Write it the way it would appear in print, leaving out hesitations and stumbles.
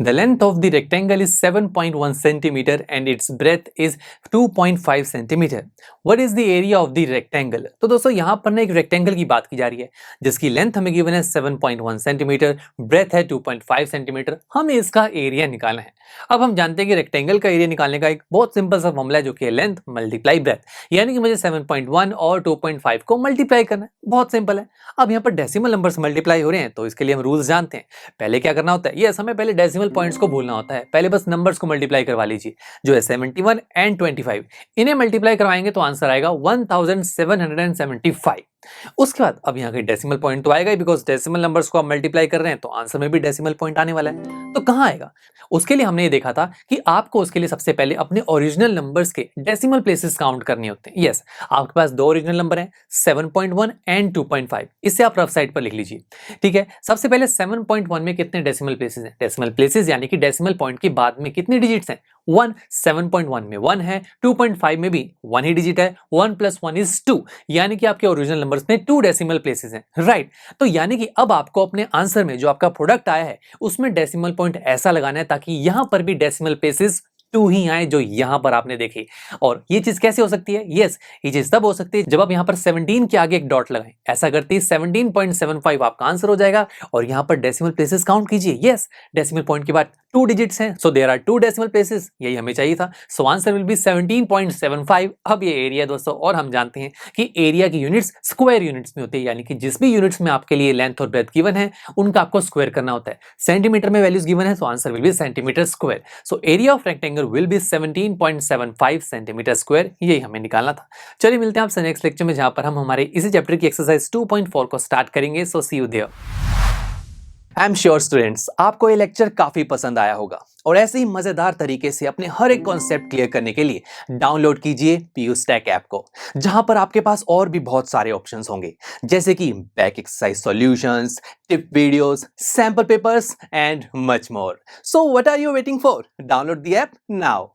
The length of the rectangle is 7.1 centimeter and its breadth is 2.5 centimeter. What is the area of the rectangle? तो दोस्तों यहाँ पर ना एक rectangle की बात की जा रही है जिसकी लेंथ हमें गिवन है 7.1 सेंटीमीटर, ब्रेथ है 2.5 सेंटीमीटर। हमें इसका एरिया निकालना है। अब हम जानते हैं कि रेक्टेंगल का एरिया निकालने का एक बहुत सिंपल सा फॉर्मूला है जो कि लेंथ मल्टीप्लाई ब्रेथ, यानी कि मुझे 7.1 और 2.5 को मल्टीप्लाई करना है। बहुत सिंपल है। अब यहाँ पर डेसिमल नंबर्स मल्टीप्लाई हो रहे हैं तो इसके लिए हम रूल्स जानते हैं। पहले क्या करना होता है, यस हमें पहले डेसिमल पॉइंट्स को भूलना होता है। पहले बस नंबर्स को मल्टीप्लाई करवा लीजिए, जो है 71 एंड 25। इन्हें मल्टीप्लाई करवाएंगे तो आंसर आएगा 1775। उसके बाद अब यहाँ के डेसिमल पॉइंट तो आएगा ही, बिकॉज डेसिमल नंबर्स को आप मल्टीप्लाई कर रहे हैं तो आंसर में भी डेसिमल पॉइंट आने वाला है। तो कहाँ आएगा, उसके लिए हमने ये देखा था कि आपको उसके लिए सबसे पहले अपने ओरिजिनल नंबर्स के डेसिमल प्लेसेस काउंट करने होते हैं। यस, आपके पास दो ओरिजिनल नंबर हैं 7.1 एंड 2.5। इससे आप रफ साइड पर लिख लीजिए। ठीक है, सबसे पहले 7.1 में कितने डेसिमल प्लेसेस हैं? डेसिमल प्लेसेस यानी कि डेसिमल पॉइंट के बाद में कितने डिजिट्स हैं? 1। 7.1 में 1 है, 2.5 में भी 1 ही डिजिट है। 1 + 1 = 2, यानी कि आपके ओरिजिनल नंबर्स में 2 डेसिमल प्लेसेस हैं। राइट, तो यानी कि अब आपको अपने आंसर में जो आपका प्रोडक्ट आया है उसमें डेसिमल पॉइंट ऐसा लगाना है ताकि यहां पर भी डेसिमल प्लेसेस 2 ही आए जो यहां पर आपने देखे। और ये चीज कैसे हो सकती है? यस, ये चीज तब हो सकती है जब आप यहां पर 17 के आगे एक डॉट लगाएं। ऐसा करते ही 17.75 आपका आंसर हो जाएगा। और यहां पर डेसिमल प्लेसेस काउंट कीजिए। यस, डेसिमल पॉइंट के बाद 2 डिजिट्स हैं, so there are 2 decimal places. यही हमें चाहिए था। So answer will be 17.75। अब ये एरिया दोस्तों, और हम जानते हैं कि एरिया की यूनिट्स स्क्वायर यूनिट्स में होती है, यानी कि जिस भी यूनिट्स में आपके लिए लेंथ और ब्रेथ गिवन है उनका आपको स्क्वायर करना होता है। सेंटीमीटर में वैल्यूज गिवन है, सो answer will B centimetre square. So area of rectangle will be 17.75 centimetre square. यही हमें निकालना था। चलिए मिलते हैं आपसे नेक्स्ट लेक्चर में, जहां पर हम हमारे इसी चैप्टर की एक्सरसाइज 2.4 को स्टार्ट करेंगे। So see you there. I am sure students, आपको ये लेक्चर काफी पसंद आया होगा और ऐसे ही मजेदार तरीके से अपने हर एक कॉन्सेप्ट क्लियर करने के लिए डाउनलोड कीजिए PU Stack ऐप को, जहां पर आपके पास और भी बहुत सारे ऑप्शंस होंगे, जैसे कि back exercise solutions, tip videos, sample papers and much more. So what are you waiting for? Download the app now.